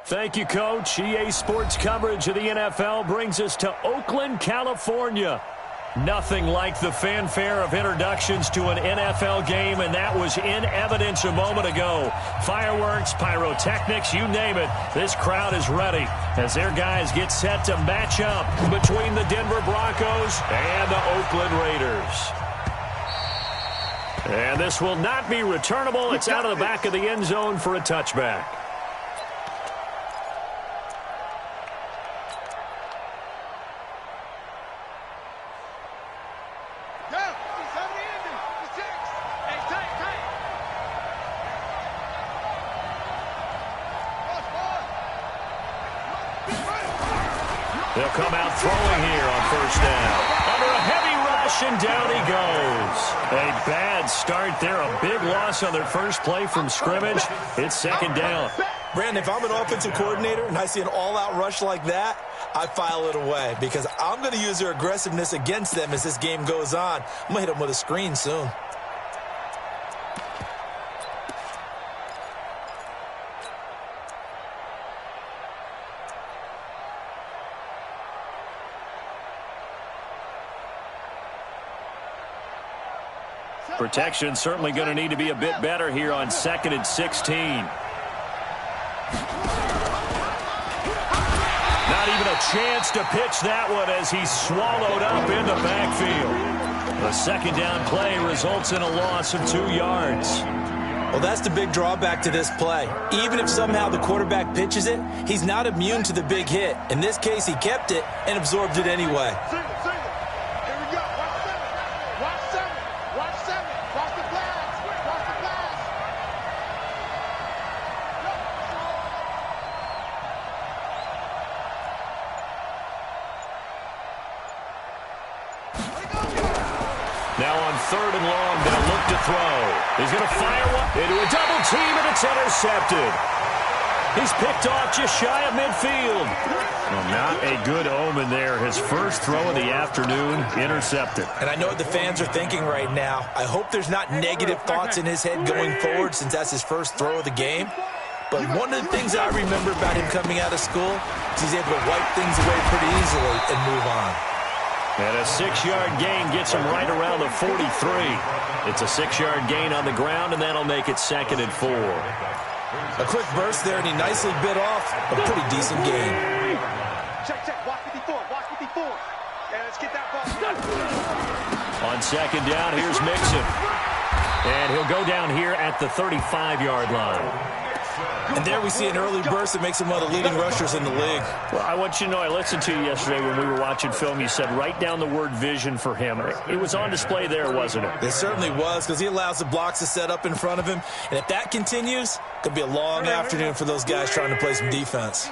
Thank you, Coach. EA Sports coverage of the NFL brings us to Oakland, California. Nothing like the fanfare of introductions to an NFL game, and that was in evidence a moment ago. Fireworks, pyrotechnics, you name it. This crowd is ready as their guys get set to match up between the Denver Broncos and the Oakland Raiders. And this will not be returnable. It's out of the back of the end zone for a touchback. They'll come out throwing here on first down. Under a heavy rush, and down he goes. A bad start there. A big loss on their first play from scrimmage. It's second down. Brandon, if I'm an offensive coordinator and I see an all-out rush like that, I file it away because I'm going to use their aggressiveness against them as this game goes on. I'm going to hit them with a screen soon. Protection certainly going to need to be a bit better here on 2nd and 16. Not even a chance to pitch that one as he's swallowed up in the backfield. The second down play results in a loss of 2 yards. Well, that's the big drawback to this play. Even if somehow the quarterback pitches it, he's not immune to the big hit. In this case, he kept it and absorbed it anyway. Now on 3rd and long, they'll look to throw. He's going to fire one into a double team, and it's intercepted. He's picked off just shy of midfield. Well, not a good omen there. His first throw of the afternoon, intercepted. And I know what the fans are thinking right now. I hope there's not negative thoughts in his head going forward since that's his first throw of the game. But one of the things I remember about him coming out of school is he's able to wipe things away pretty easily and move on. And a 6-yard gain gets him right around the 43. It's a 6-yard gain on the ground, and that'll make it 2nd and 4. A quick burst there, and he nicely bit off a pretty decent gain. Check, watch 54, watch 54. Yeah, let's get that ball. On 2nd down, here's Mixon. And he'll go down here at the 35-yard line. And there we see an early burst that makes him one of the leading rushers in the league. Well, I want you to know, I listened to you yesterday when we were watching film. You said write down the word vision for him. It was on display there, wasn't it? It certainly was, because he allows the blocks to set up in front of him. And if that continues, it'll be a long afternoon for those guys trying to play some defense.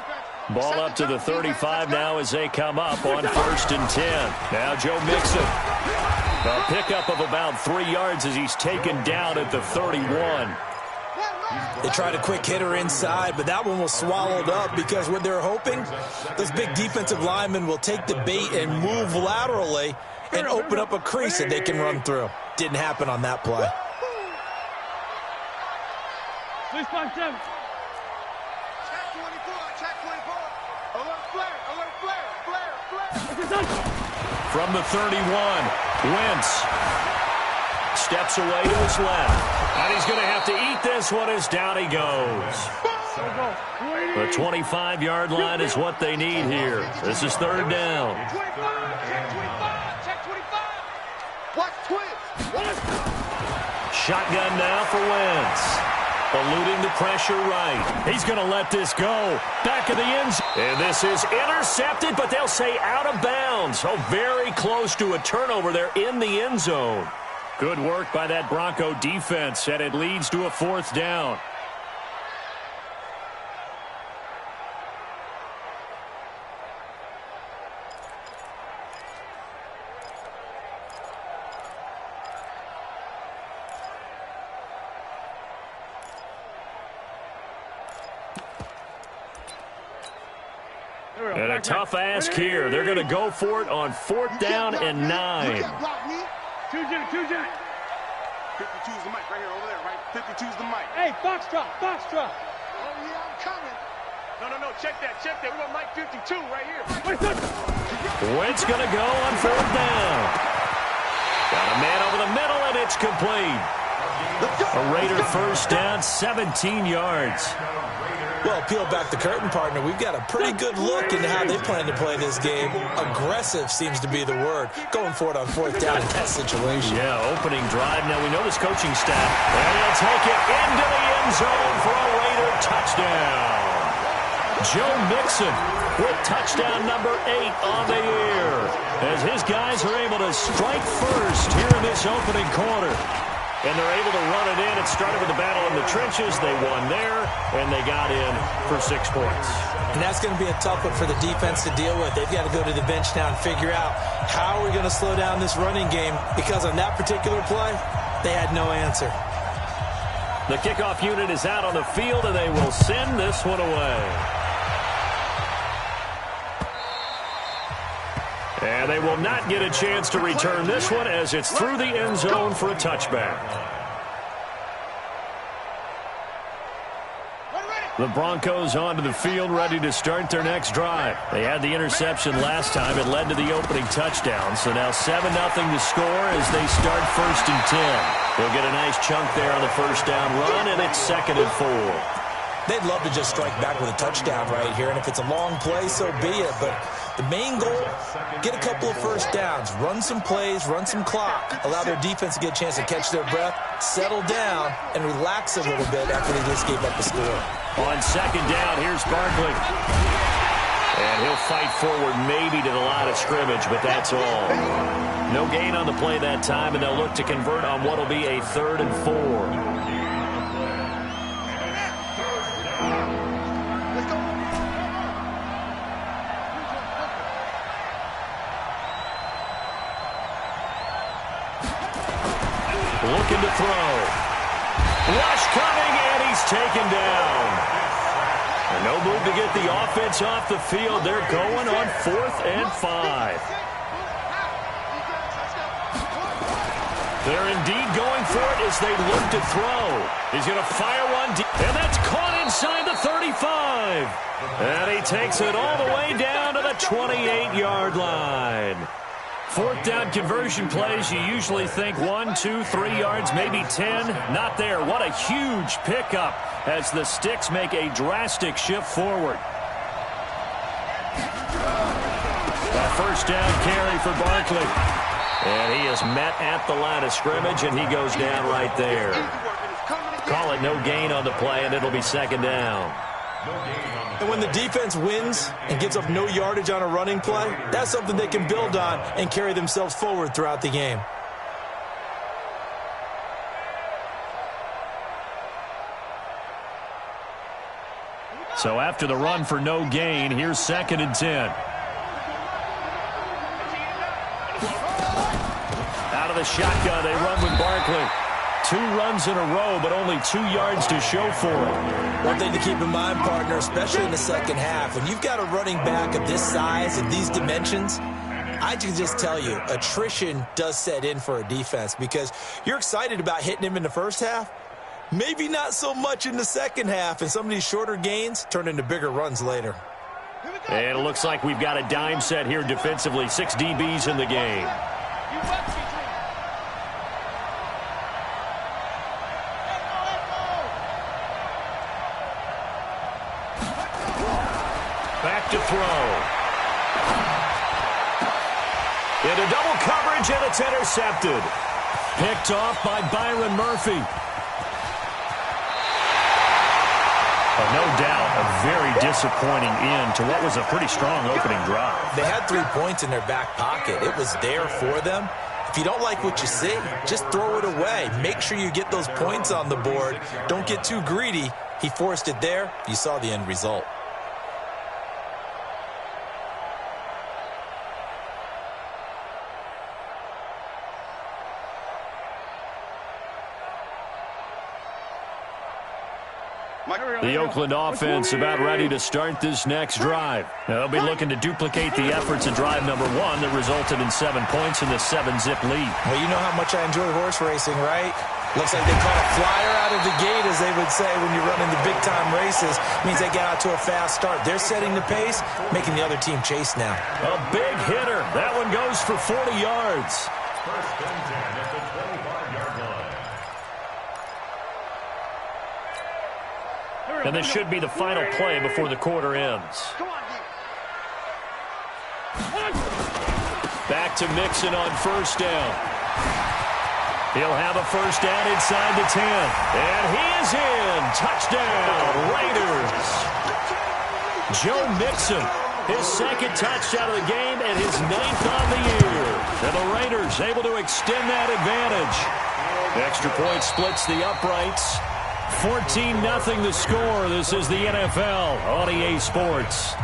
Ball up to the 35 now as they come up on 1st and 10. Now Joe Mixon. A pickup of about 3 yards as he's taken down at the 31. They tried a quick hitter inside, but that one was swallowed up because what they're hoping, those big defensive linemen will take the bait and move laterally and open up a crease that they can run through. Didn't happen on that play. Check 24, check 24. Alert flare. From the 31, Wentz steps away to his left. And he's going to have to eat this one as down he goes. The 25-yard line is what they need here. This is 3rd down. Check 25. Watch twins. Shotgun now for Wentz. Eluding the pressure right. He's going to let this go. Back of the end zone. And this is intercepted, but they'll say out of bounds. Oh, very close to a turnover there in the end zone. Good work by that Bronco defense, and it leads to a 4th down. And a tough ask here. They're going to go for it on 4th down and 9. 52's the mic right here, over there, right? 52's the mic. Hey, Foxtrot. Oh, yeah, I'm coming. No, check that. We got Mike 52 right here. Wentz going to go on fourth down. Got a man over the middle, and it's complete. A Raider first down, 17 yards. Well, peel back the curtain, partner. We've got a pretty good look into how they plan to play this game. Aggressive seems to be the word. Going for it on fourth down in that situation. Yeah, opening drive. Now we know this coaching staff. And he'll take it into the end zone for a Raider touchdown. Joe Mixon with touchdown number 8 on the year. As his guys are able to strike first here in this opening quarter. And they're able to run it in. It started with the battle in the trenches. They won there, and they got in for 6 points. And that's going to be a tough one for the defense to deal with. They've got to go to the bench now and figure out how are we going to slow down this running game, because on that particular play, they had no answer. The kickoff unit is out on the field, and they will send this one away. And they will not get a chance to return this one as it's through the end zone for a touchback. The Broncos onto the field, ready to start their next drive. They had the interception last time. It led to the opening touchdown. So now 7-0 to score as they start 1st and 10. They'll get a nice chunk there on the first down run, and it's 2nd and 4. They'd love to just strike back with a touchdown right here, and if it's a long play, so be it. But the main goal, get a couple of first downs, run some plays, run some clock, allow their defense to get a chance to catch their breath, settle down, and relax a little bit after they just gave up the score. On 2nd down, here's Barkley. And he'll fight forward maybe to the line of scrimmage, but that's all. No gain on the play that time, and they'll look to convert on what will be a 3rd and 4. Looking to throw. Rush coming, and he's taken down. And no move to get the offense off the field. They're going on 4th and 5. They're indeed going for it as they look to throw. He's going to fire one deep, and that's caught inside the 35. And he takes it all the way down to the 28-yard line. 4th down conversion plays, you usually think 1, 2, 3 yards, maybe 10. Not there. What a huge pickup as the Sticks make a drastic shift forward. A first down carry for Barkley. And he is met at the line of scrimmage, and he goes down right there. Call it no gain on the play, and it'll be 2nd down. And when the defense wins and gives up no yardage on a running play, that's something they can build on and carry themselves forward throughout the game. So after the run for no gain, here's 2nd and 10. Out of the shotgun, they run with Barkley. 2 runs in a row, but only 2 yards to show for it. One thing to keep in mind, partner, especially in the second half, when you've got a running back of this size and these dimensions, I can just tell you, attrition does set in for a defense because you're excited about hitting him in the first half, maybe not so much in the second half, and some of these shorter gains turn into bigger runs later. And it looks like we've got a dime set here defensively. 6 DBs in the game. Back to throw. Into double coverage, and it's intercepted. Picked off by Byron Murphy. No doubt, a very disappointing end to what was a pretty strong opening drive. They had 3 points in their back pocket. It was there for them. If you don't like what you see, just throw it away. Make sure you get those points on the board. Don't get too greedy. He forced it there. You saw the end result. The Oakland offense about ready to start this next drive. Now, they'll be looking to duplicate the efforts of drive number 1 that resulted in 7 points in the 7-zip lead. Well, you know how much I enjoy horse racing, right? Looks like they caught a flyer out of the gate, as they would say when you're running the big-time races. Means they get out to a fast start. They're setting the pace, making the other team chase now. A big hitter. That one goes for 40 yards. First and 10 at the 25-yard line. And this should be the final play before the quarter ends. Back to Mixon on first down. He'll have a first down inside the 10. And he is in. Touchdown, Raiders. Joe Mixon, his second touchdown of the game and his 9th on the year. And the Raiders able to extend that advantage. Extra point splits the uprights. 14-0 the score. This is the NFL on EA Sports.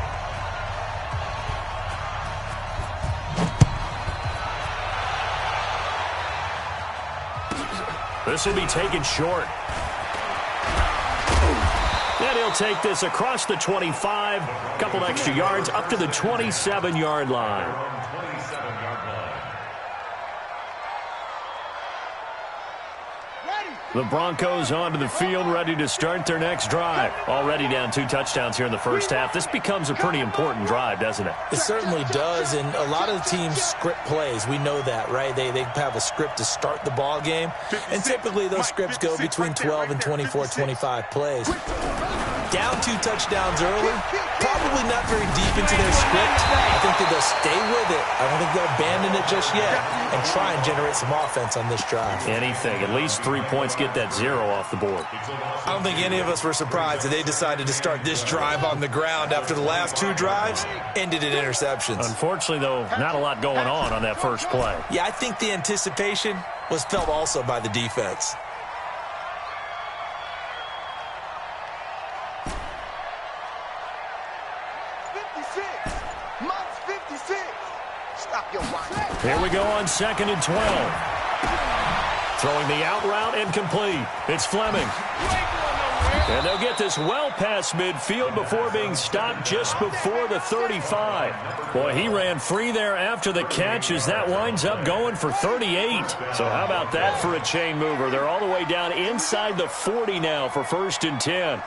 This will be taken short. And he'll take this across the 25, a couple extra yards, up to the 27-yard line. The Broncos onto the field, ready to start their next drive. Already down 2 touchdowns here in the first half. This becomes a pretty important drive, doesn't it? It certainly does, and a lot of the teams script plays. We know that, right? They have a script to start the ball game, and typically those scripts go between 12 and 24, 25 plays. Down 2 touchdowns early, probably not very deep into their script. I think that they'll stay with it. I don't think they'll abandon it just yet and try and generate some offense on this drive. Anything. At least 3 points, get that 0 off the board. I don't think any of us were surprised that they decided to start this drive on the ground after the last 2 drives ended in interceptions. Unfortunately, though, not a lot going on that first play. Yeah, I think the anticipation was felt also by the defense. Here we go on 2nd and 12. Throwing the out route incomplete. It's Fleming. And they'll get this well past midfield before being stopped just before the 35. Boy, he ran free there after the catch as that winds up going for 38. So how about that for a chain mover? They're all the way down inside the 40 now for 1st and 10.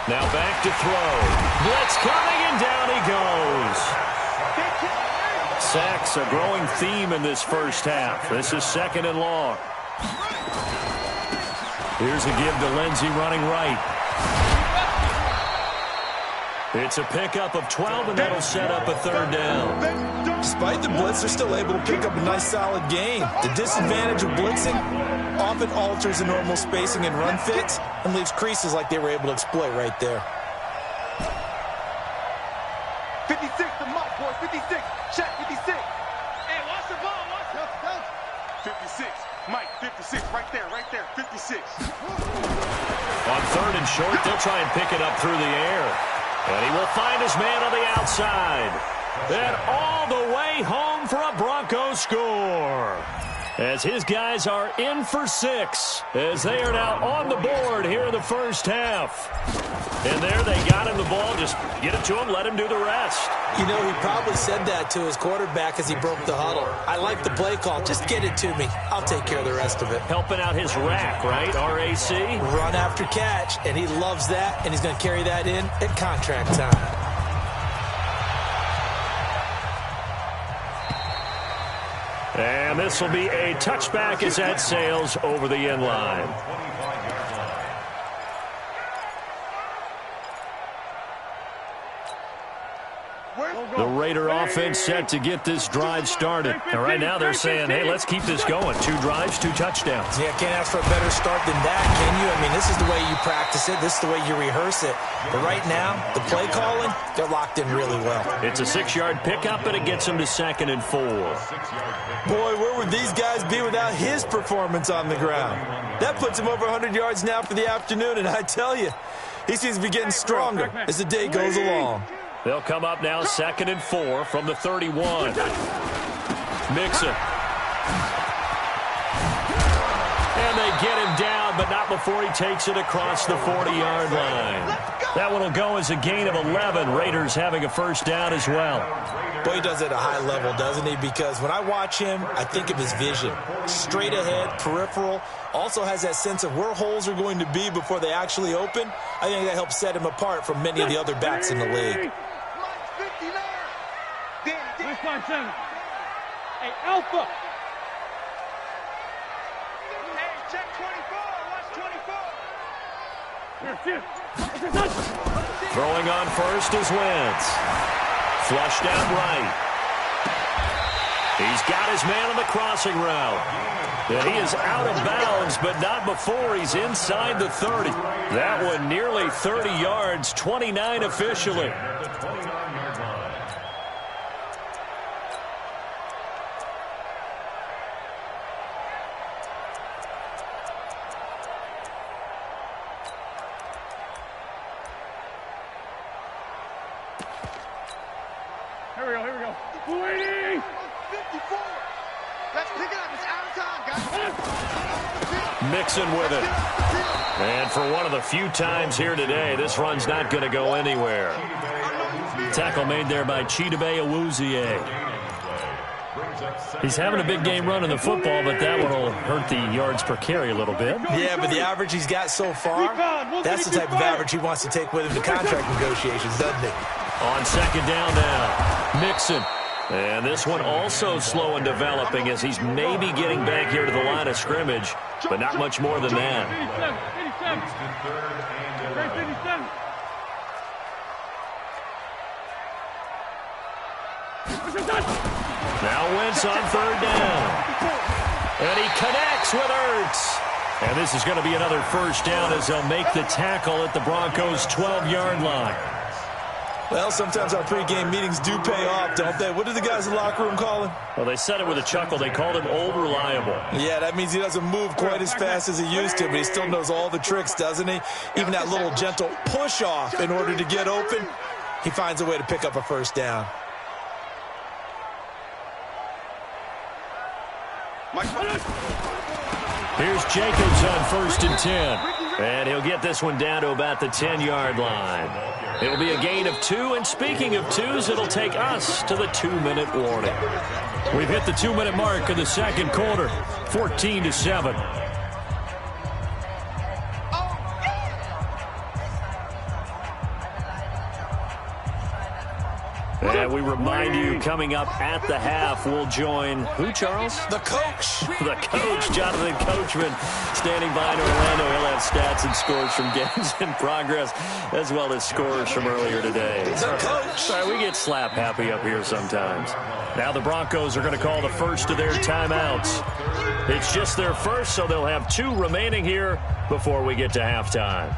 Now back to throw. Blitz coming, and down he goes. Sacks, a growing theme in this first half. This is 2nd and long. Here's a give to Lindsey running right. It's a pickup of 12, and that'll set up a 3rd down. Despite the blitz, they're still able to pick up a nice, solid gain. The disadvantage of blitzing often alters the normal spacing and run fits and leaves creases like they were able to exploit right there. 56 to Mike, boys. 56. Check 56. Hey, watch the ball. Watch the ball. 56. Mike, 56. Right there. 56. On 3rd and short, they'll try and pick it up through the air. And he will find his man on the outside. And all the way home for a Broncos score. As his guys are in for 6, as they are now on the board here in the first half. And there they got him the ball. Just get it to him, let him do the rest. You know, he probably said that to his quarterback as he broke the huddle. I like the play call. Just get it to me. I'll take care of the rest of it. Helping out his rack, right? R-A-C? Run after catch, and he loves that, and he's going to carry that in at contract time. And this will be a touchback as that sails over the end line. The Raider offense set to get this drive started. And right now they're saying, hey, let's keep this going. 2 drives, 2 touchdowns. Yeah, can't ask for a better start than that, can you? I mean, this is the way you practice it. This is the way you rehearse it. But right now, the play calling, they're locked in really well. It's a 6-yard pickup, and it gets them to 2nd and 4. Boy, where would these guys be without his performance on the ground? That puts him over 100 yards now for the afternoon, and I tell you, he seems to be getting stronger as the day goes along. They'll come up now 2nd and 4 from the 31. Mixon. And they get him down, but not out before he takes it across the 40-yard line. That one will go as a gain of 11. Raiders having a first down as well. Boy, he does it at a high level, doesn't he? Because when I watch him, I think of his vision. Straight ahead, peripheral. Also has that sense of where holes are going to be before they actually open. I think that helps set him apart from many of the other backs in the league. Hey, Alpha. Hey, check 24. Watch 24. Throwing on first is Wentz. Flushed out right. He's got his man on the crossing route. And he is out of bounds, but not before he's inside the 30. That one nearly 30 yards, 29 officially. Here we go. Waiting! 54! Let's pick it up. It's out of time, guys. Mixon with it. And for one of the few times here today, this run's not going to go anywhere. Tackle made there by Chidobe Awuzie. He's having a big game running the football, but that one will hurt the yards per carry a little bit. Yeah, but the average he's got so far, that's the type of average he wants to take with him to contract negotiations, doesn't he? On second down now, Mixon. And this one also slow and developing as he's maybe getting back here to the line of scrimmage, but not much more than that. Now Wentz on third down. And he connects with Ertz. And this is going to be another first down as they'll make the tackle at the Broncos' 12-yard line. Well, sometimes our pregame meetings do pay off, don't they? What did the guys in the locker room call him? Well, they said it with a chuckle. They called him old reliable. Yeah, that means he doesn't move quite as fast as he used to, but he still knows all the tricks, doesn't he? Even that little gentle push-off in order to get open, he finds a way to pick up a first down. Here's Jacobs on 1st and 10. And he'll get this one down to about the 10-yard line. It'll be a gain of 2, and speaking of 2s, it'll take us to the 2-minute warning. We've hit the 2-minute mark of the second quarter, 14-7. And we remind you, coming up at the half, we'll join who, Charles? The coach. The coach, Jonathan Coachman, standing by in Orlando. He'll have stats and scores from games in progress, as well as scores from earlier today. The coach. Sorry, we get slap happy up here sometimes. Now the Broncos are going to call the first of their timeouts. It's just their first, so they'll have 2 remaining here before we get to halftime.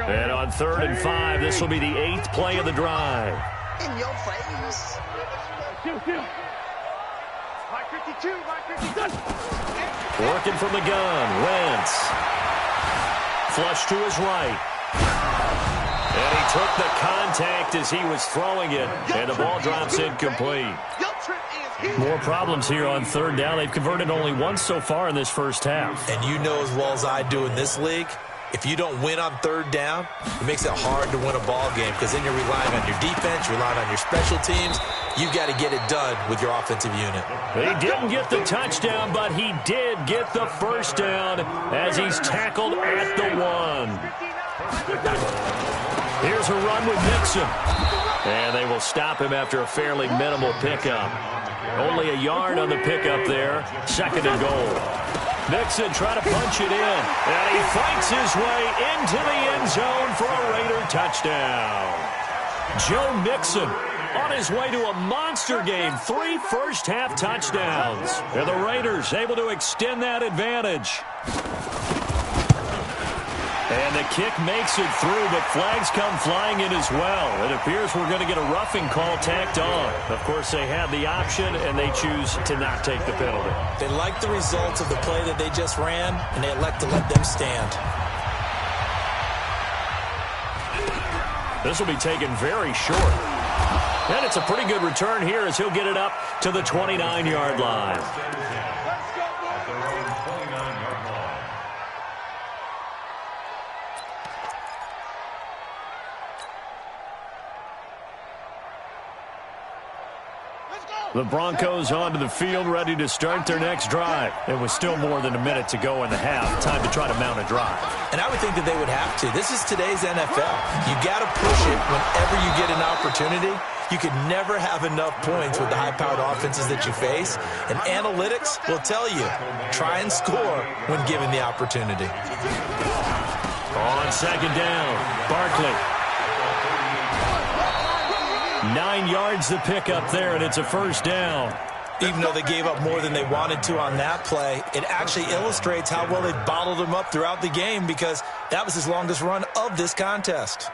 And on 3rd and 5, this will be the 8th play of the drive. In your face. Working from the gun, Wentz. Flush to his right. And he took the contact as he was throwing it, and the ball drops incomplete. More problems here on 3rd down. They've converted only once so far in this first half. And you know as well as I do in this league, if you don't win on 3rd down, it makes it hard to win a ball game because then you're relying on your defense, you're relying on your special teams. You've got to get it done with your offensive unit. He didn't get the touchdown, but he did get the first down as he's tackled at the 1. Here's a run with Mixon. And they will stop him after a fairly minimal pickup. Only a yard on the pickup there. 2nd and goal. Mixon trying to punch it in, and he fights his way into the end zone for a Raider touchdown. Joe Mixon on his way to a monster game, 3 first-half touchdowns. And the Raiders able to extend that advantage. And the kick makes it through, but flags come flying in as well. It appears we're going to get a roughing call tacked on. Of course, they had the option, and they choose to not take the penalty. They like the results of the play that they just ran, and they elect to let them stand. This will be taken very short. And it's a pretty good return here as he'll get it up to the 29-yard line. The Broncos onto the field, ready to start their next drive. It was still more than a minute to go in the half. Time to try to mount a drive. And I would think that they would have to. This is today's NFL. You got to push it whenever you get an opportunity. You could never have enough points with the high-powered offenses that you face. And analytics will tell you, try and score when given the opportunity. On second down, Barkley. 9 yards the pick up there, and it's a first down. Even though they gave up more than they wanted to on that play, it actually illustrates how well they bottled them up throughout the game because that was his longest run of this contest.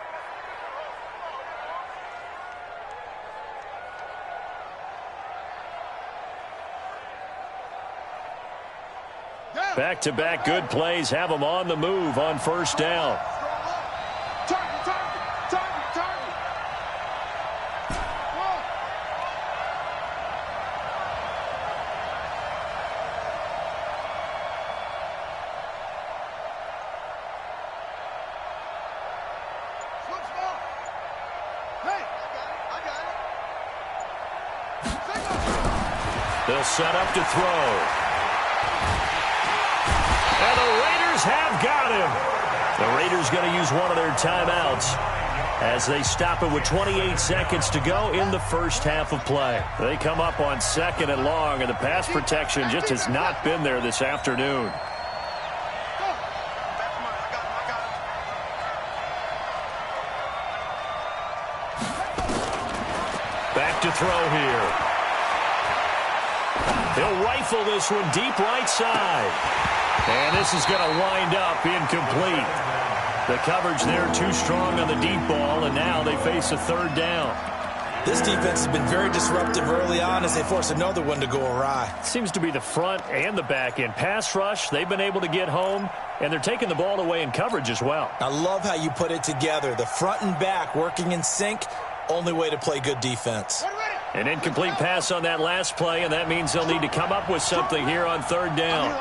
Back-to-back good plays have them on the move on first down. They'll set up to throw. And the Raiders have got him. The Raiders going to use one of their timeouts as they stop it with 28 seconds to go in the first half of play. They come up on second and long, and the pass protection just has not been there this afternoon. Back to throw here. He'll rifle this one deep right side. And this is going to wind up incomplete. The coverage there too strong on the deep ball, and now they face a third down. This defense has been very disruptive early on as they force another one to go awry. Seems to be the front and the back end. Pass rush, they've been able to get home, and they're taking the ball away in coverage as well. I love how you put it together. The front and back working in sync, only way to play good defense. An incomplete pass on that last play, and that means they'll need to come up with something here on third down.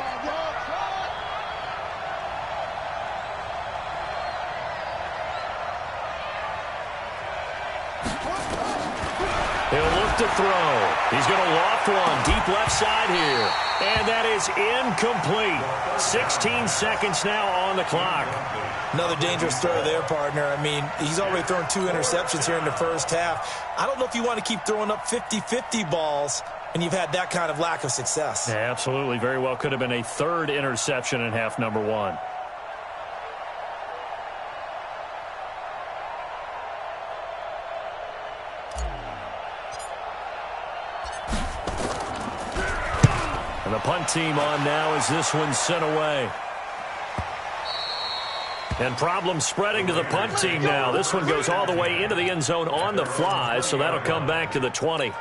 He'll look to throw. He's going to loft one deep left side here. And that is incomplete. 16 seconds now on the clock. Another dangerous throw there, partner. I mean, he's already thrown 2 interceptions here in the first half. I don't know if you want to keep throwing up 50-50 balls when you've had that kind of lack of success. Yeah, absolutely. Very well could have been a third interception in half number 1. And the punt team on now as this one's sent away. And problems spreading to the punt team now. This one goes all the way into the end zone on the fly, so that'll come back to the 20.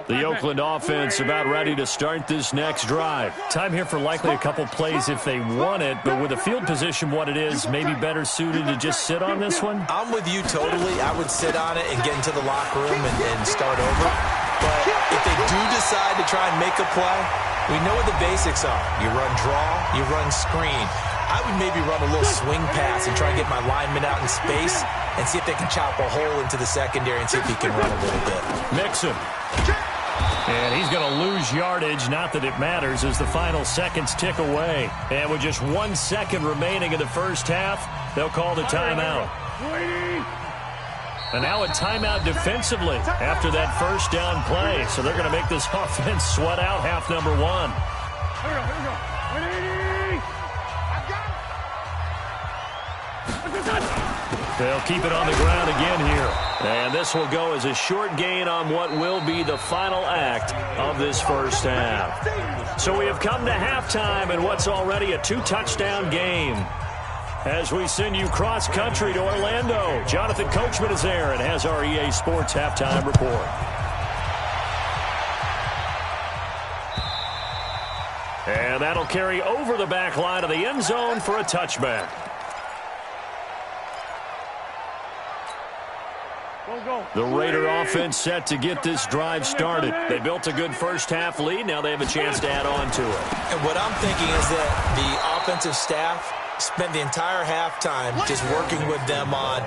The Oakland offense about ready to start this next drive. Time here for likely a couple plays if they want it, but with the field position what it is, maybe better suited to just sit on this one? I'm with you totally. I would sit on it and get into the locker room and start over. But if they do decide to try and make a play, we know what the basics are. You run draw, you run screen. I would maybe run a little swing pass and try and get my lineman out in space and see if they can chop a hole into the secondary and see if he can run a little bit. Mixon. And he's going to lose yardage, not that it matters, as the final seconds tick away. And with just 1 second remaining in the first half, they'll call the timeout. And now a timeout defensively after that first down play. So they're going to make this offense sweat out half number 1. They'll keep it on the ground again here. And this will go as a short gain on what will be the final act of this first half. So we have come to halftime in what's already a 2-touchdown game. As we send you cross-country to Orlando, Jonathan Coachman is there and has our EA Sports halftime report. And that'll carry over the back line of the end zone for a touchback. The Raider offense set to get this drive started. They built a good first-half lead. Now they have a chance to add on to it. And what I'm thinking is that the offensive staff spent the entire halftime just working with them on,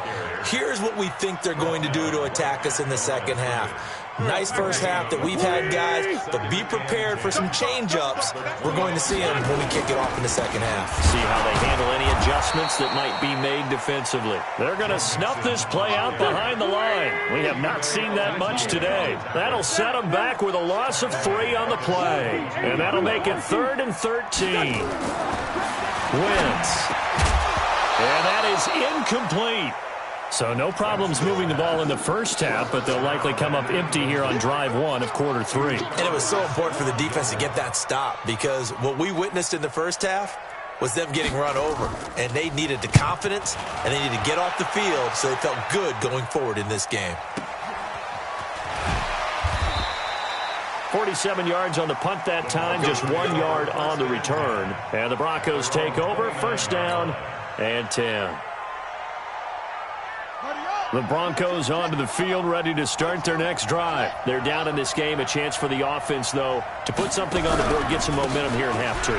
here's what we think they're going to do to attack us in the second half. Nice first half that we've had, guys, but be prepared for some change-ups. We're going to see them when we kick it off in the second half. See how they handle any adjustments that might be made defensively. They're going to snuff this play out behind the line. We have not seen that much today. That'll set them back with a loss of 3 on the play. And that'll make it 3rd and 13. Wentz. And that is incomplete. So no problems moving the ball in the first half, but they'll likely come up empty here on drive 1 of quarter 3. And it was so important for the defense to get that stop, because what we witnessed in the first half was them getting run over. And they needed the confidence, and they needed to get off the field so they felt good going forward in this game. 47 yards on the punt that time, just 1 yard on the return. And the Broncos take over, first down and 10. The Broncos onto the field, ready to start their next drive. They're down in this game. A chance for the offense, though, to put something on the board, get some momentum here in half 2.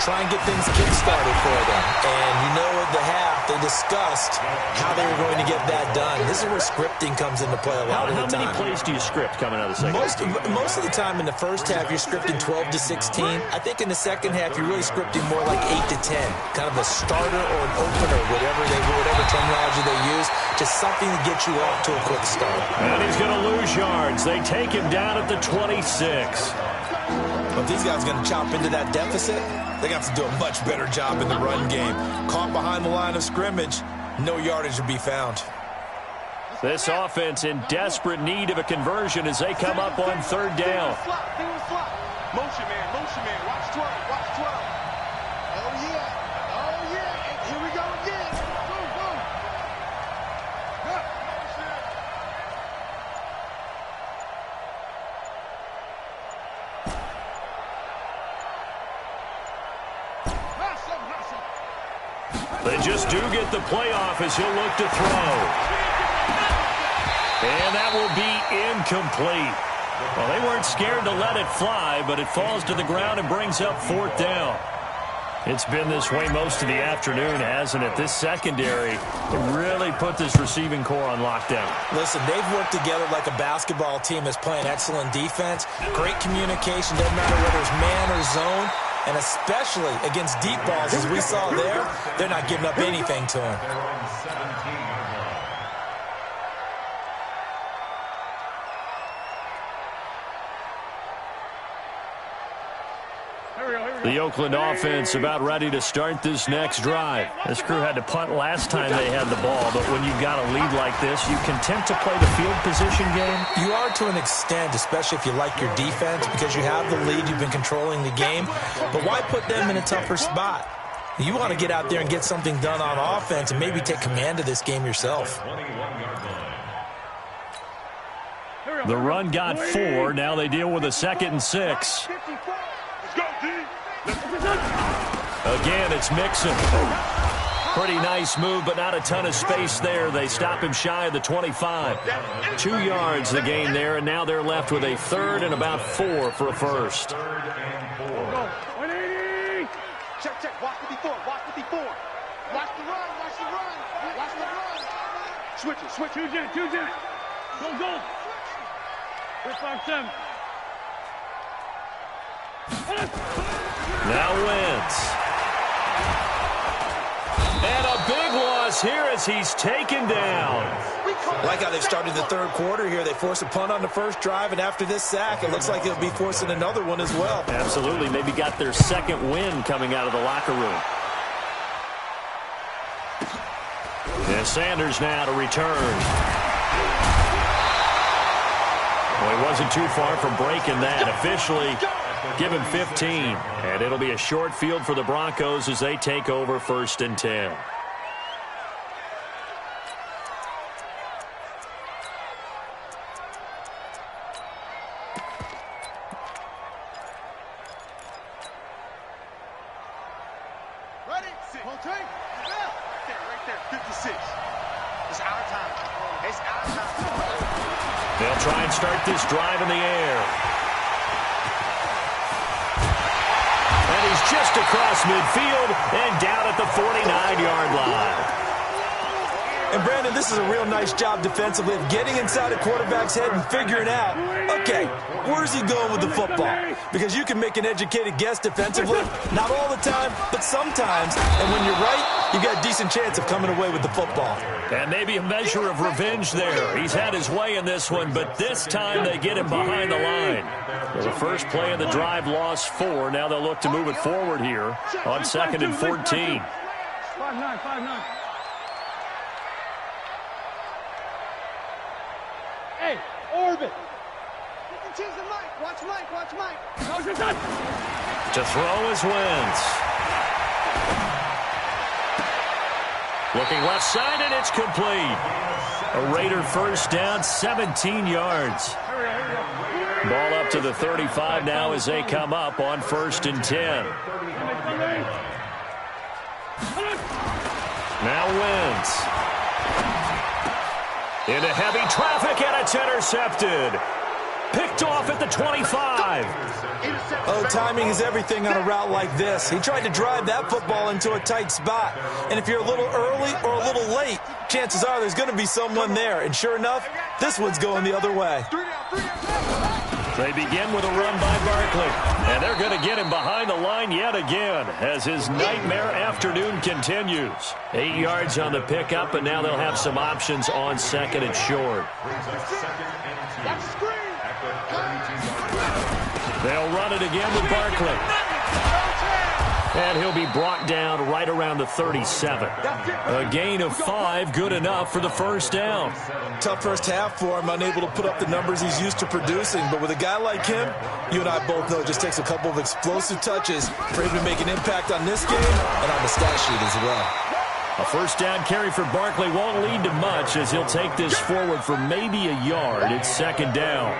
Try and get things kick-started for them. And you know, at the half, they discussed how they were going to get that done. This is where scripting comes into play a lot of the time. How many plays do you script coming out of the second half? Most of the time in the first half, you're scripting 12 to 16. I think in the second half, you're really scripting more like 8 to 10. Kind of a starter or an opener, whatever terminology they use. Just something to get you off to a quick start. And he's going to lose yards. They take him down at the 26. But these guys are going to chop into that deficit. They got to do a much better job in the run game. Caught behind the line of scrimmage, no yardage to be found. This offense in desperate need of a conversion as they come up on 3rd down. Motion man, watch 12, watch 12. Oh yeah, here we go again. Boom. They just do get the playoff as he'll look to throw. And that will be incomplete. Well, they weren't scared to let it fly, but it falls to the ground and brings up 4th down. It's been this way most of the afternoon, hasn't it? This secondary really put this receiving core on lockdown. Listen, they've worked together like a basketball team that's playing excellent defense. Great communication, doesn't matter whether it's man or zone. And especially against deep balls, as we saw there, they're not giving up anything to him. The Oakland offense about ready to start this next drive. This crew had to punt last time they had the ball, but when you've got a lead like this, you content to play the field position game? You are to an extent, especially if you like your defense, because you have the lead, you've been controlling the game. But why put them in a tougher spot? You want to get out there and get something done on offense and maybe take command of this game yourself. The run got 4. Now they deal with a 2nd and 6. Again, it's Mixon. Pretty nice move, but not a ton of space there. They stop him shy of the 25. 2 yards the gain there, and now they're left with a 3rd and about 4 for a first. Check. Watch 54. Watch the run. Switch it. 2 jet. Go. 5-7. Now Wentz. And a big loss here as he's taken down. Like how they've started the 3rd quarter here. They force a punt on the first drive, and after this sack, it looks like they'll be forcing another one as well. Absolutely. Maybe got their 2nd win coming out of the locker room. And Sanders now to return. Well, he wasn't too far from breaking that. Officially, give him 15. And it'll be a short field for the Broncos as they take over 1st and 10. Ready? Hold tight. Right there. 56. It's our time. They'll try and start this drive in the air. And he's just across midfield and down at the 49-yard line. And, Brandon, this is a real nice job defensively of getting inside a quarterback's head and figuring out, okay, where's he going with the football? Because you can make an educated guess defensively, not all the time, but sometimes. And when you're right, you got a decent chance of coming away with the football. And maybe a measure of revenge there. He's had his way in this one, but this time they get him behind the line. Well, the first play of the drive lost 4. Now they'll look to move it forward here on 2nd and 14. 5-9, 5-9. Hey, orbit. Watch Mike. To throw is Wentz. Looking left side, and it's complete. A Raider first down, 17 yards. Ball up to the 35 now as they come up on 1st and 10. Now Wentz. Into heavy traffic, and it's intercepted. Picked off at the 25. Oh, timing is everything on a route like this. He tried to drive that football into a tight spot. And if you're a little early or a little late, chances are there's going to be someone there. And sure enough, this one's going the other way. They begin with a run by Barkley. And they're going to get him behind the line yet again as his nightmare afternoon continues. 8 yards on the pickup, and now they'll have some options on 2nd and short. They'll run it again with Barkley. And he'll be brought down right around the 37. A gain of 5, good enough for the first down. Tough first half for him, unable to put up the numbers he's used to producing. But with a guy like him, you and I both know it just takes a couple of explosive touches for him to make an impact on this game and on the stat sheet as well. A first down carry for Barkley won't lead to much as he'll take this forward for maybe a yard. It's 2nd down.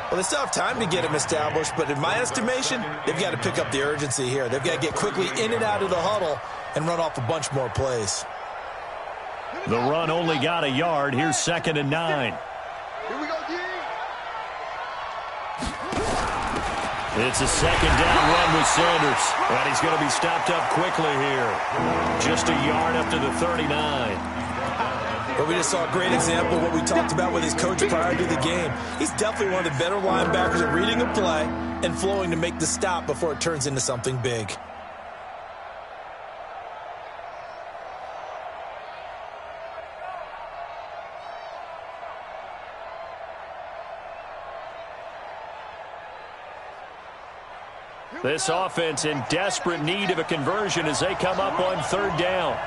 Well, they still have time to get him established, but in my estimation, they've got to pick up the urgency here. They've got to get quickly in and out of the huddle and run off a bunch more plays. The run only got a yard. Here's 2nd and 9. Here we go, D. It's a 2nd down run with Sanders. And he's going to be stopped up quickly here. Just a yard up to the 39. But we just saw a great example of what we talked about with his coach prior to the game. He's definitely one of the better linebackers at reading a play and flowing to make the stop before it turns into something big. This offense in desperate need of a conversion as they come up on 3rd down.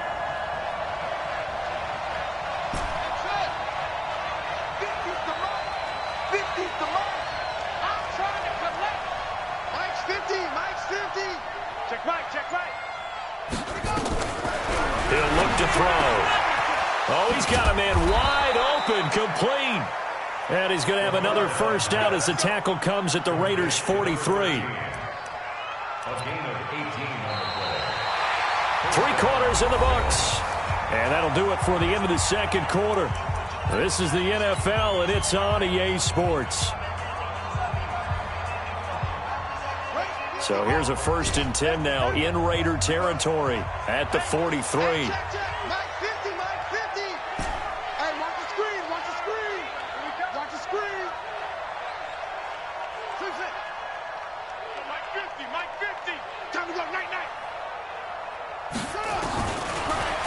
He'll look to throw. Oh, he's got a man wide open, complete. And he's going to have another first down as the tackle comes at the Raiders' 43. 3 quarters in the books. And that'll do it for the end of the 2nd quarter. This is the NFL, and it's on EA Sports. So here's a 1st and 10 now in Raider territory at the 43. Mike 50, Mike 50. Hey, watch the screen, watch the screen. Watch the screen. Mike 50. Time to go, night.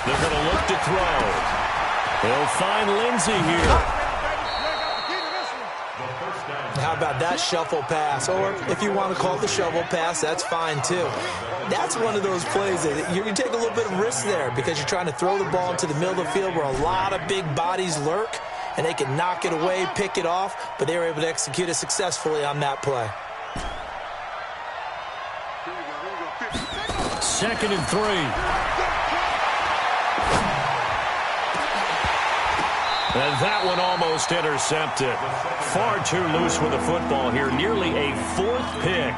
They're going to look to throw. They'll find Lindsey here. How about that shuffle pass? Or if you want to call it the shovel pass, that's fine too. That's one of those plays that you can take a little bit of risk there because you're trying to throw the ball into the middle of the field where a lot of big bodies lurk, and they can knock it away, pick it off, but they were able to execute it successfully on that play. 2nd and 3. And that one almost intercepted. Far too loose with the football here. Nearly a 4th pick.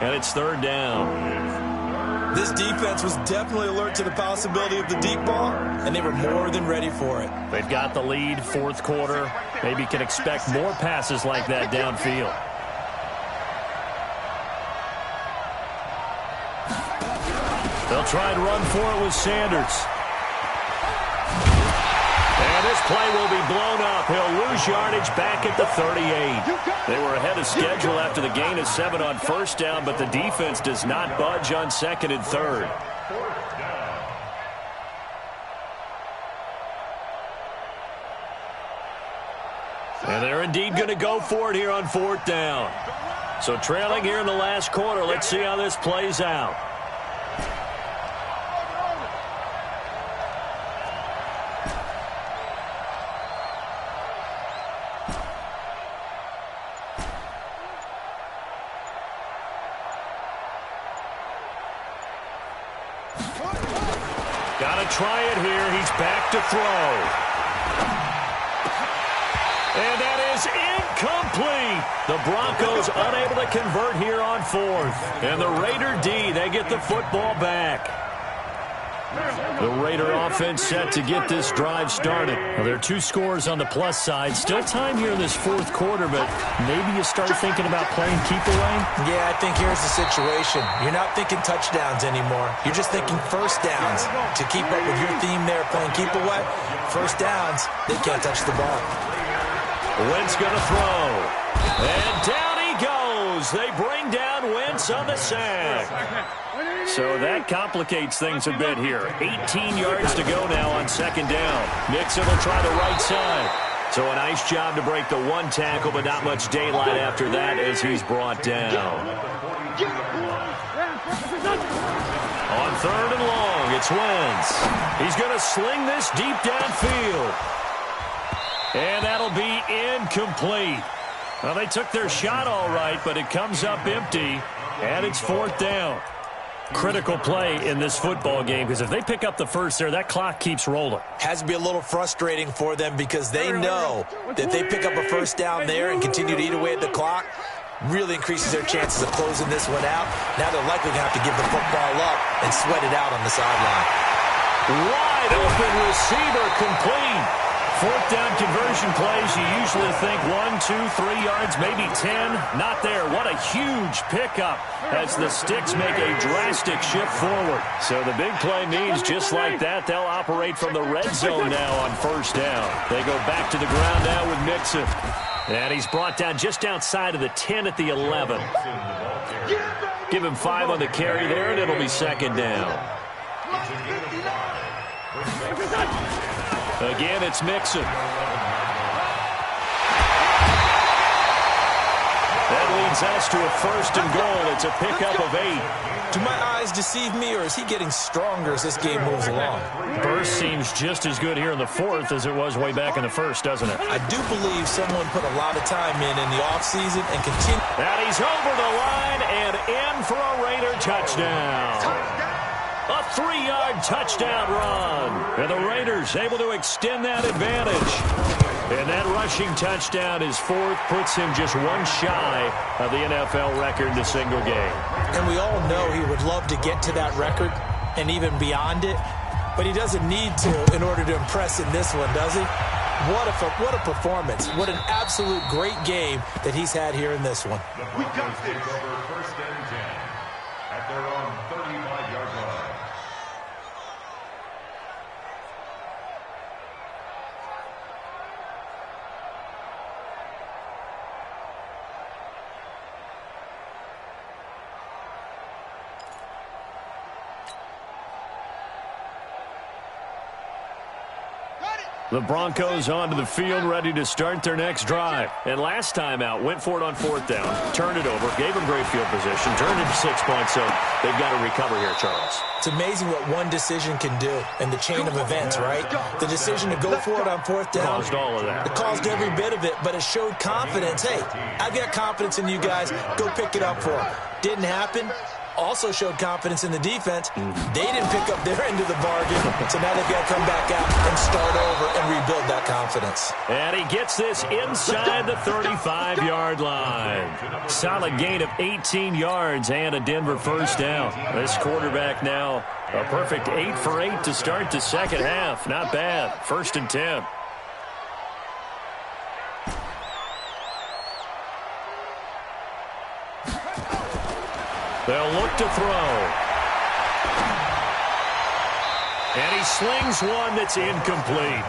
And it's 3rd down. This defense was definitely alert to the possibility of the deep ball, and they were more than ready for it. They've got the lead, fourth quarter. Maybe can expect more passes like that downfield. They'll try and run for it with Sanders. And this play will be blown up. He'll lose yardage back at the 38. They were ahead of schedule after the gain of 7 on first down, but the defense does not budge on second and third. And they're indeed going to go for it here on fourth down. So trailing here in the last quarter. Let's see how this plays out. Got to try it here. He's back to throw. And that is incomplete. The Broncos unable to convert here on fourth. And the Raider D, they get the football back. The Raider offense set to get this drive started. Well, there are 2 scores on the plus side. Still time here in this fourth quarter, but maybe you start thinking about playing keep away? Yeah, I think here's the situation. You're not thinking touchdowns anymore. You're just thinking first downs. To keep up with your theme there, playing keep away, first downs, they can't touch the ball. Wentz going to throw. And down he goes. They bring down Wentz on the sack. So that complicates things a bit here. 18 yards to go now on second down. Mixon will try the right side. So a nice job to break the 1 tackle, but not much daylight after that as he's brought down. On third and long, it's Wentz. He's going to sling this deep downfield. And that'll be incomplete. Well, they took their shot all right, but it comes up empty, and it's fourth down. Critical play in this football game, because if they pick up the first there, that clock keeps rolling. Has to be a little frustrating for them because they know that they pick up a first down there and continue to eat away at the clock, really increases their chances of closing this one out. Now they're likely going to have to give the football up and sweat it out on the sideline. Wide open receiver, complete. Fourth down conversion plays, you usually think 1, 2, 3 yards, maybe 10. Not there. What a huge pickup as the Sticks make a drastic shift forward. So the big play means just like that, they'll operate from the red zone now on first down. They go back to the ground now with Mixon. And he's brought down just outside of the 10 at the 11. Give him 5 on the carry there, and it'll be second down. Again, it's Mixon. That leads us to a first and goal. It's a pickup of 8. Do my eyes deceive me, or is he getting stronger as this game moves along? Burst seems just as good here in the fourth as it was way back in the first, doesn't it? I do believe someone put a lot of time in the offseason and continue. And he's over the line and in for a Raider touchdown. A 3-yard touchdown run. And the Raiders able to extend that advantage. And that rushing touchdown is fourth, puts him just 1 shy of the NFL record in a single game. And we all know he would love to get to that record and even beyond it, but he doesn't need to in order to impress in this one, does he? What a performance. What an absolute great game that he's had here in this one. We got this. Over first and 10 at their own 35-yard line. The Broncos onto the field, ready to start their next drive. And last time out, went for it on fourth down, turned it over, gave them great field position, turned it to 6 points, so they've got to recover here, Charles. It's amazing what one decision can do in the chain of events, right? The decision to go for it on fourth down. Caused all of that. It caused every bit of it, but it showed confidence. Hey, I've got confidence in you guys. Go pick it up for them. Didn't happen. also showed confidence in the defense. They didn't pick up their end of the bargain, so now they've got to come back out and start over and rebuild that confidence. And he gets this inside the 35-yard line. Solid gain of 18 yards and a Denver first down. This quarterback now a perfect 8 for 8 to start the second half. Not bad. 1st and 10. They'll look to throw. And he slings one that's incomplete.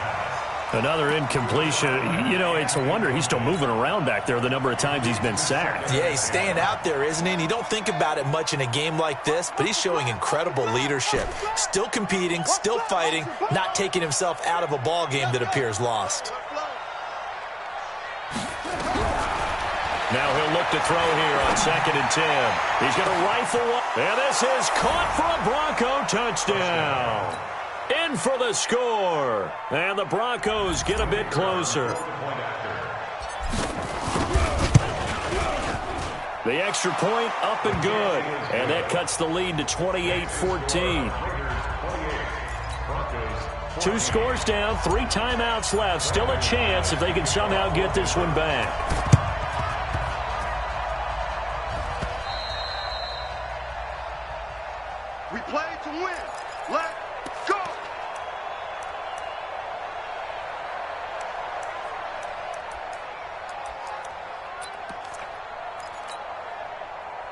Another incompletion. You know, it's a wonder he's still moving around back there the number of times he's been sacked. Yeah, he's staying out there, isn't he? And you don't think about it much in a game like this, but he's showing incredible leadership. Still competing, still fighting, not taking himself out of a ball game that appears lost. Now he'll look to throw here on 2nd and 10. He's going to rifle one. And this is caught for a Bronco touchdown. In for the score. And the Broncos get a bit closer. The extra point up and good. And that cuts the lead to 28-14. 2 scores down, 3 timeouts left. Still a chance if they can somehow get this one back. We play to win. Let's go.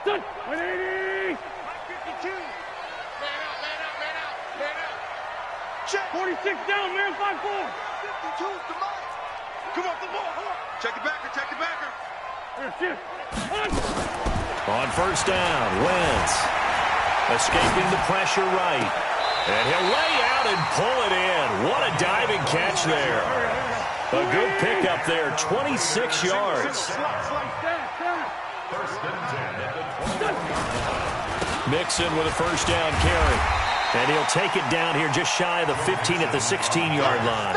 Done. 180. 52. Man out. Check. 46 down, man. 5-4. 52's the mic. Come on, hold on. Check the backer. There, shift. On first down, Wentz. Escaping the pressure right. And he'll lay out and pull it in. What a diving catch there. A good pickup there, 26 yards. Mixon with a first down carry. And he'll take it down here just shy of the 15 at the 16-yard line.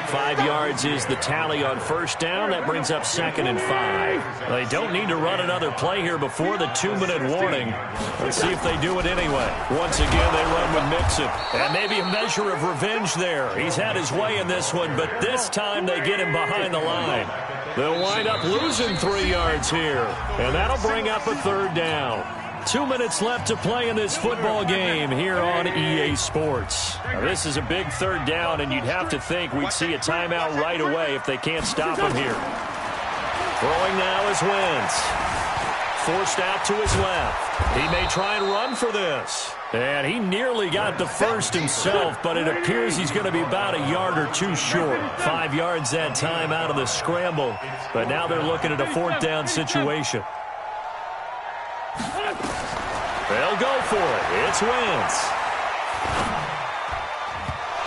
5 yards is the tally on first down. That brings up 2nd and 5. They don't need to run another play here before the 2-minute warning. Let's see if they do it anyway. Once again, they run with Mixon. And maybe a measure of revenge there. He's had his way in this one, but this time they get him behind the line. They'll wind up losing 3 yards here. And that'll bring up a 3rd down. 2 minutes left to play in this football game here on EA Sports. Now, this is a big 3rd down, and you'd have to think we'd see a timeout right away if they can't stop him here. Throwing now is Wentz. Forced out to his left. He may try and run for this. And he nearly got the first himself, but it appears he's going to be about a yard or 2 short. 5 yards that time out of the scramble. But now they're looking at a 4th down situation. They'll go for it. It's Wentz.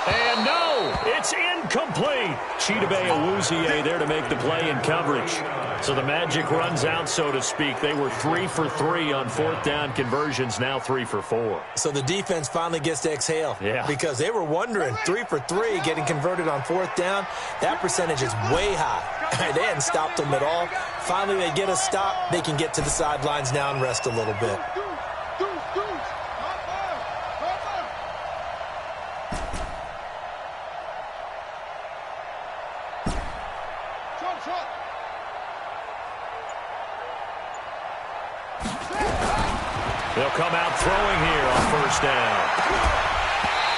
And no, it's incomplete. Chidobe Awuzie there to make the play in coverage. So the magic runs out, so to speak. They were 3 for 3 on 4th down conversions, now 3 for 4. So the defense finally gets to exhale. Yeah. Because they were wondering, 3 for 3 getting converted on 4th down. That percentage is way high. They hadn't stopped them at all. Finally, they get a stop. They can get to the sidelines now and rest a little bit. They'll come out throwing here on first down.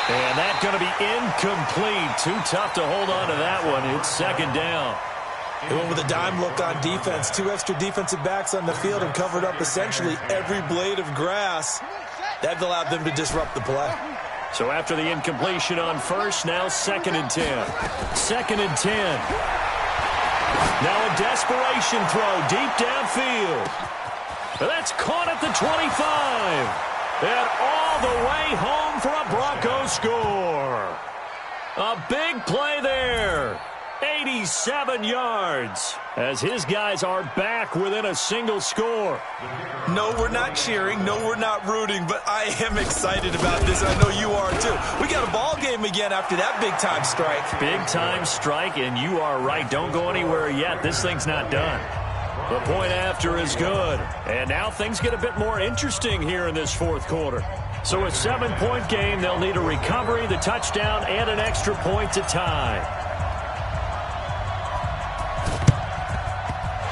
And that's going to be incomplete. Too tough to hold on to that one. It's 2nd down. They went with a dime look on defense. 2 extra defensive backs on the field and covered up essentially every blade of grass. That allowed them to disrupt the play. So after the incompletion on first, now 2nd and 10. 2nd and 10. Now a desperation throw deep downfield. That's caught at the 25. And all the way home for a Bronco score. A big play there. 87 yards as his guys are back within a single score. No, we're not cheering. No, we're not rooting, but I am excited about this. I know you are too. We got a ball game again after that big-time strike. Big-time strike, and you are right. Don't go anywhere yet. This thing's not done. The point after is good. And now things get a bit more interesting here in this fourth quarter. So a 7-point game, they'll need a recovery, the touchdown, and an extra point to tie.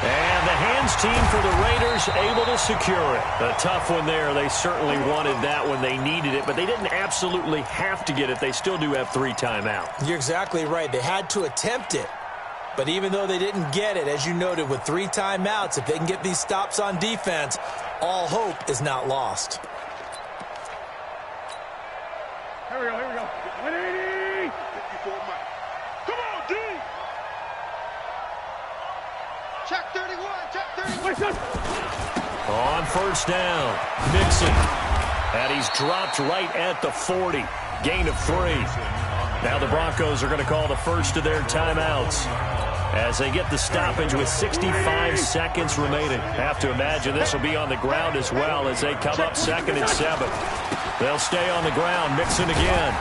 And the hands team for the Raiders able to secure it. A tough one there. They certainly wanted that when they needed it, but they didn't absolutely have to get it. They still do have 3 timeouts. You're exactly right. They had to attempt it. But even though they didn't get it, as you noted, with 3 timeouts, if they can get these stops on defense, all hope is not lost. Here we go, here we go. 180! 54 Mike. Come on, D! Check 31, check 31. Wait, son! On first down, Mixon. And he's dropped right at the 40. Gain of 3. Now the Broncos are going to call the first of their timeouts as they get the stoppage with 65 seconds remaining. Have to imagine this will be on the ground as well as they come up 2nd and 7. They'll stay on the ground. Mixon again.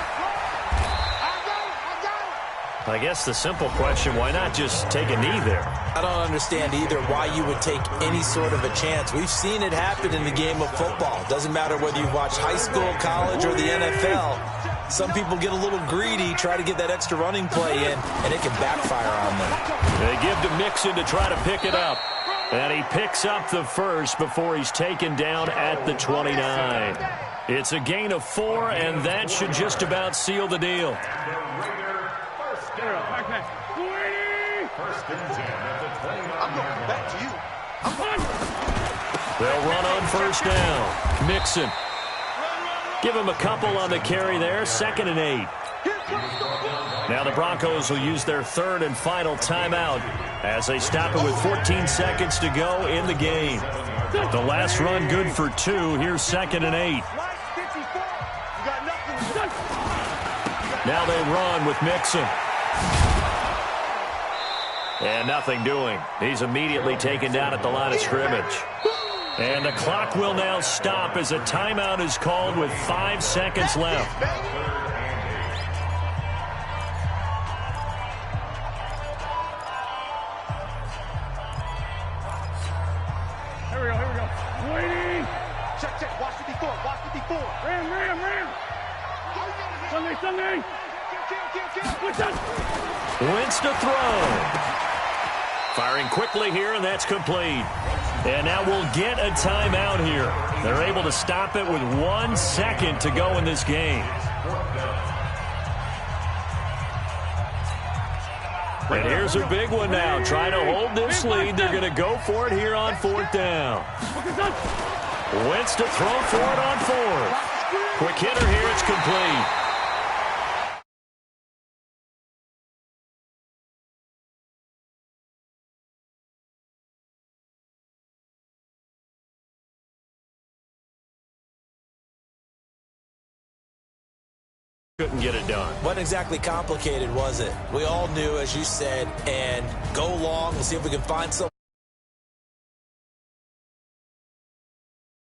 I guess the simple question, why not just take a knee there? I don't understand either why you would take any sort of a chance. We've seen it happen in the game of football. Doesn't matter whether you watch high school, college, or the NFL. Some people get a little greedy, try to get that extra running play in, and it can backfire on them. They give to Mixon to try to pick it up. And he picks up the first before he's taken down at the 29. It's a gain of 4, and that should just about seal the deal. First and 10 at the 29. I'm going back to you. They'll run on first down. Mixon. Give him a couple on the carry there. 2nd and 8. Now the Broncos will use their 3rd and final timeout as they stop it with 14 seconds to go in the game. The last run good for 2. Here's 2nd and 8. Now they run with Mixon. And nothing doing. He's immediately taken down at the line of scrimmage. And the clock will now stop as a timeout is called with 5 seconds left. Here we go, here we go. Waiting! Check, check. Watch 54, watch 54. Ram! Sunday! What's that? Wentz to throw. Firing quickly here, and that's complete. And now we'll get a timeout here. They're able to stop it with 1 second to go in this game. And here's a big one now. Trying to hold this lead. They're going to go for it here on 4th down. Wentz to throw for it on 4th. Quick hitter here. It's complete. Couldn't get it done. Wasn't exactly complicated, was it? We all knew, as you said, and go long and see if we can find some.